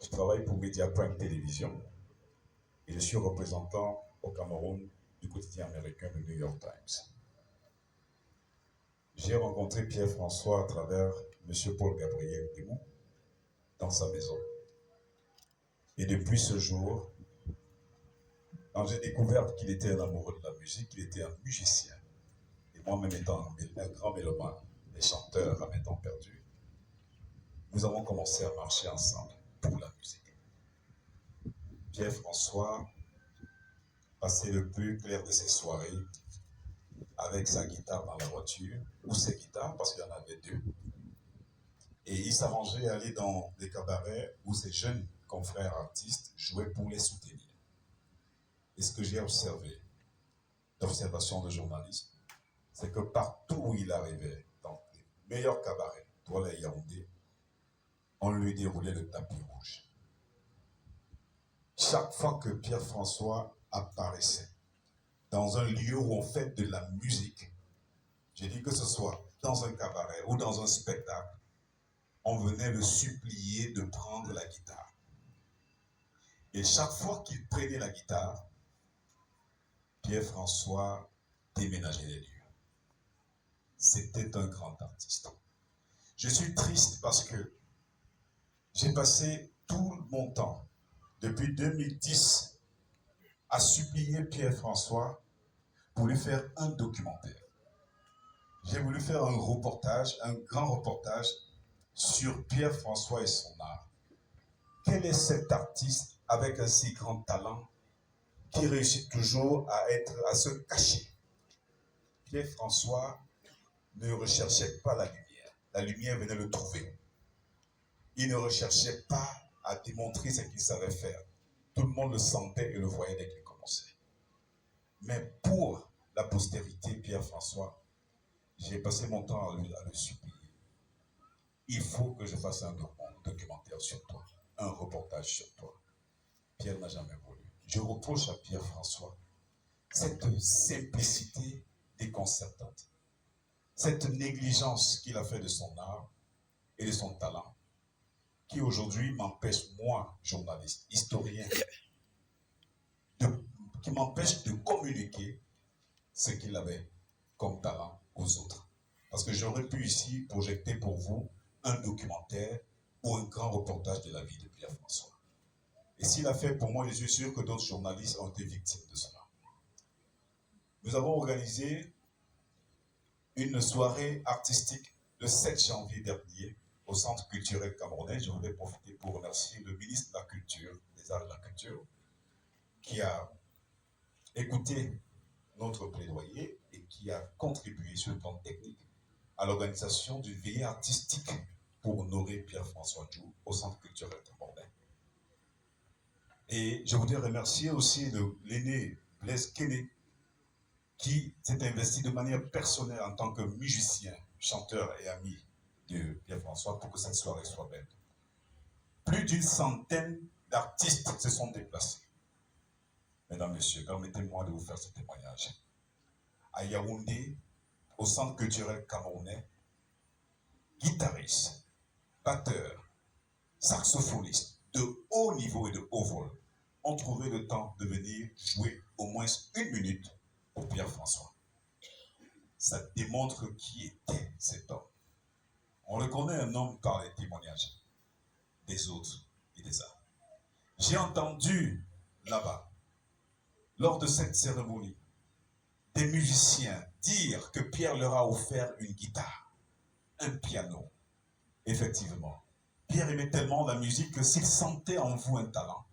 Je travaille pour Mediapoint Télévision et je suis représentant au Cameroun du quotidien américain le New York Times. J'ai rencontré Pierre-François à travers M. Paul Gabriel Dimou dans sa maison. Et depuis ce jour, quand j'ai découvert qu'il était un amoureux de la musique, qu'il était un musicien, et moi-même étant un grand mélomane, et chanteur à mes temps perdus, nous avons commencé à marcher ensemble pour la musique. Pierre-François passait le plus clair de ses soirées avec sa guitare dans la voiture, ou ses guitares, parce qu'il y en avait deux. Et il s'arrangeait à aller dans des cabarets où ces jeunes confrères artistes jouaient pour les soutenir. Et ce que j'ai observé, d'observation de journaliste, c'est que partout où il arrivait, dans les meilleurs cabarets, Douala et Yaoundé, on lui déroulait le tapis rouge. Chaque fois que Pierre-François apparaissait dans un lieu où on fait de la musique, j'ai dit que ce soit dans un cabaret ou dans un spectacle, on venait le supplier de prendre la guitare. Et chaque fois qu'il prenait la guitare, Pierre-François déménageait les lieux. C'était un grand artiste. Je suis triste parce que j'ai passé tout mon temps, depuis 2010, à supplier Pierre-François pour lui faire un documentaire. J'ai voulu faire un reportage, un grand reportage sur Pierre-François et son art. Quel est cet artiste avec un si grand talent qui réussit toujours à se cacher? Pierre-François ne recherchait pas la lumière. La lumière venait le trouver. Il ne recherchait pas à démontrer ce qu'il savait faire. Tout le monde le sentait et le voyait dès qu'il commençait. Mais pour la postérité, Pierre-François, j'ai passé mon temps à le supplier. Il faut que je fasse un documentaire sur toi, un reportage sur toi. Pierre n'a jamais voulu. Je reproche à Pierre-François cette simplicité déconcertante, cette négligence qu'il a fait de son art et de son talent, qui aujourd'hui m'empêche, moi, journaliste, historien, qui m'empêche de communiquer ce qu'il avait comme talent aux autres. Parce que j'aurais pu ici projeter pour vous un documentaire ou un grand reportage de la vie de Pierre-François. Et s'il a fait pour moi, je suis sûr que d'autres journalistes ont été victimes de cela. Nous avons organisé une soirée artistique le 7 janvier dernier au Centre culturel camerounais. Je voulais profiter pour remercier le ministre de la Culture, des Arts et de la Culture, qui a écouté notre plaidoyer et qui a contribué sur le plan technique à l'organisation d'une veillée artistique pour honorer Pierre-François Djou au Centre culturel camerounais. Et je voudrais remercier aussi l'aîné Blaise Kene, qui s'est investi de manière personnelle en tant que musicien, chanteur et ami de Pierre-François pour que cette soirée soit belle. Plus d'une centaine d'artistes se sont déplacés. Mesdames, Messieurs, permettez-moi de vous faire ce témoignage. À Yaoundé, au Centre culturel camerounais, guitaristes, batteurs, saxophonistes de haut niveau et de haut vol ont trouvé le temps de venir jouer au moins une minute pour Pierre-François. Ça démontre qui était cet homme. On reconnaît un homme par les témoignages des autres et des uns. J'ai entendu là-bas, lors de cette cérémonie, des musiciens dire que Pierre leur a offert une guitare, un piano. Effectivement, Pierre aimait tellement la musique que s'il sentait en vous un talent,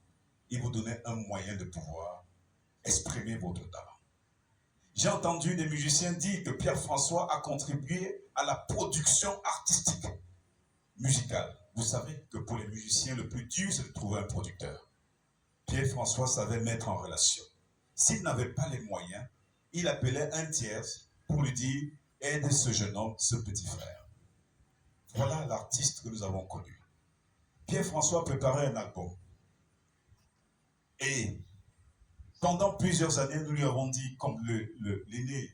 il vous donnait un moyen de pouvoir exprimer votre talent. J'ai entendu des musiciens dire que Pierre-François a contribué à la production artistique, musicale. Vous savez que pour les musiciens, le plus dur, c'est de trouver un producteur. Pierre-François savait mettre en relation. S'il n'avait pas les moyens, il appelait un tiers pour lui dire « aide ce jeune homme, ce petit frère ». Voilà l'artiste que nous avons connu. Pierre-François préparait un album. Et pendant plusieurs années, nous lui avons dit, comme l'aîné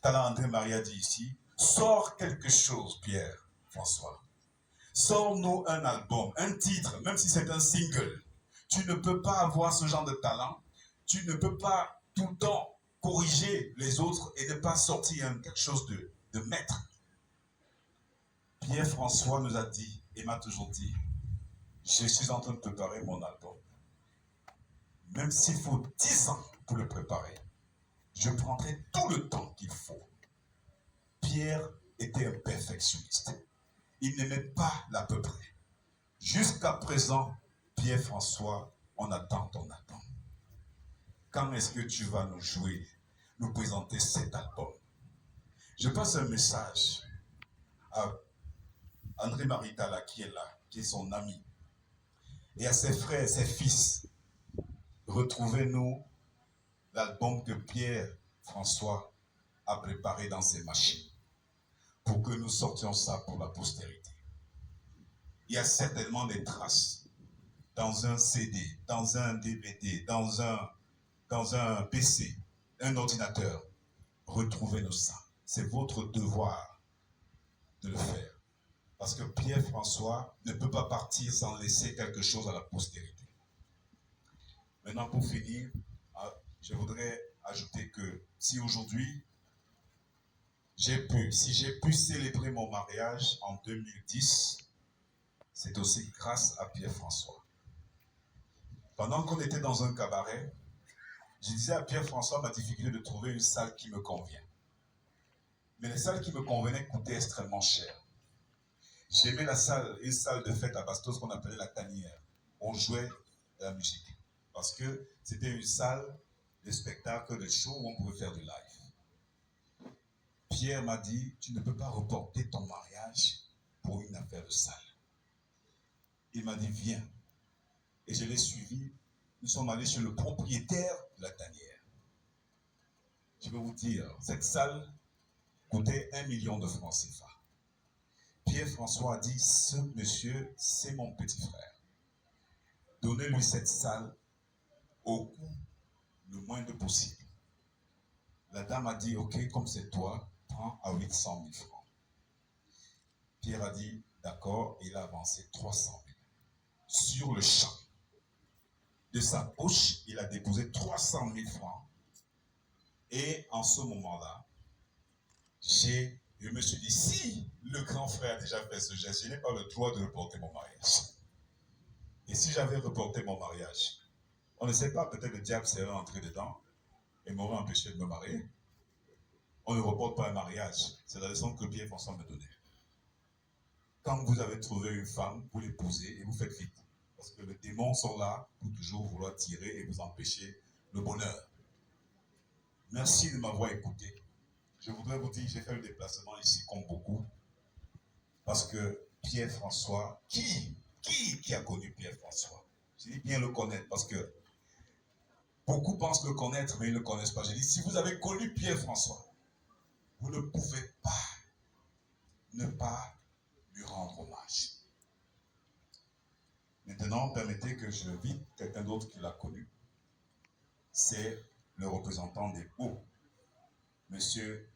Talent André Maria dit ici, sors quelque chose, Pierre-François. Sors-nous un album, un titre, même si c'est un single. Tu ne peux pas avoir ce genre de talent. Tu ne peux pas tout le temps corriger les autres et ne pas sortir quelque chose de maître. Pierre-François nous a dit, et m'a toujours dit, je suis en train de préparer mon album. Même s'il faut 10 ans pour le préparer, je prendrai tout le temps qu'il faut. Pierre était un perfectionniste. Il n'aimait pas l'à peu près. Jusqu'à présent, Pierre-François, on attend ton album. Quand est-ce que tu vas nous jouer, nous présenter cet album? Je passe un message à André Maritala qui est là, qui est son ami, et à ses frères, ses fils. Retrouvez-nous l'album que Pierre-François a préparé dans ses machines pour que nous sortions ça pour la postérité. Il y a certainement des traces dans un CD, dans un DVD, dans un PC, un ordinateur. Retrouvez-nous ça. C'est votre devoir de le faire. Parce que Pierre-François ne peut pas partir sans laisser quelque chose à la postérité. Maintenant, pour finir, je voudrais ajouter que si aujourd'hui, si j'ai pu célébrer mon mariage en 2010, c'est aussi grâce à Pierre-François. Pendant qu'on était dans un cabaret, je disais à Pierre-François ma difficulté de trouver une salle qui me convient. Mais les salles qui me convenaient coûtaient extrêmement cher. J'aimais une salle de fête à Bastos qu'on appelait la tanière. On jouait de la musique. Parce que c'était une salle de spectacle, de show où on pouvait faire du live. Pierre m'a dit, tu ne peux pas reporter ton mariage pour une affaire de salle. Il m'a dit, viens. Et je l'ai suivi. Nous sommes allés chez le propriétaire de la tanière. Je vais vous dire, cette salle coûtait 1 million de francs CFA. Pierre-François a dit, ce monsieur, c'est mon petit frère. Donnez-lui cette salle au coût le moindre possible. La dame a dit, ok, comme c'est toi, prends à 800 000 francs. Pierre a dit, d'accord, il a avancé 300 000. Sur le champ, de sa poche, il a déposé 300 000 francs. Et en ce moment-là, je me suis dit, si le grand frère a déjà fait ce geste, je n'ai pas le droit de reporter mon mariage. Et si j'avais reporté mon mariage, on ne sait pas, peut-être le diable serait entré dedans et m'aurait empêché de me marier. On ne reporte pas un mariage. C'est la leçon que Pierre-François me donnait. Quand vous avez trouvé une femme, vous l'épousez et vous faites vite. Parce que les démons sont là pour toujours vouloir tirer et vous empêcher le bonheur. Merci de m'avoir écouté. Je voudrais vous dire, j'ai fait le déplacement ici comme beaucoup. Parce que Pierre-François, qui a connu Pierre-François? Je dis bien le connaître parce que beaucoup pensent le connaître, mais ils ne le connaissent pas. Je dis, si vous avez connu Pierre-François, vous ne pouvez pas ne pas lui rendre hommage. Maintenant, permettez que je invite quelqu'un d'autre qui l'a connu. C'est le représentant des Hauts, Monsieur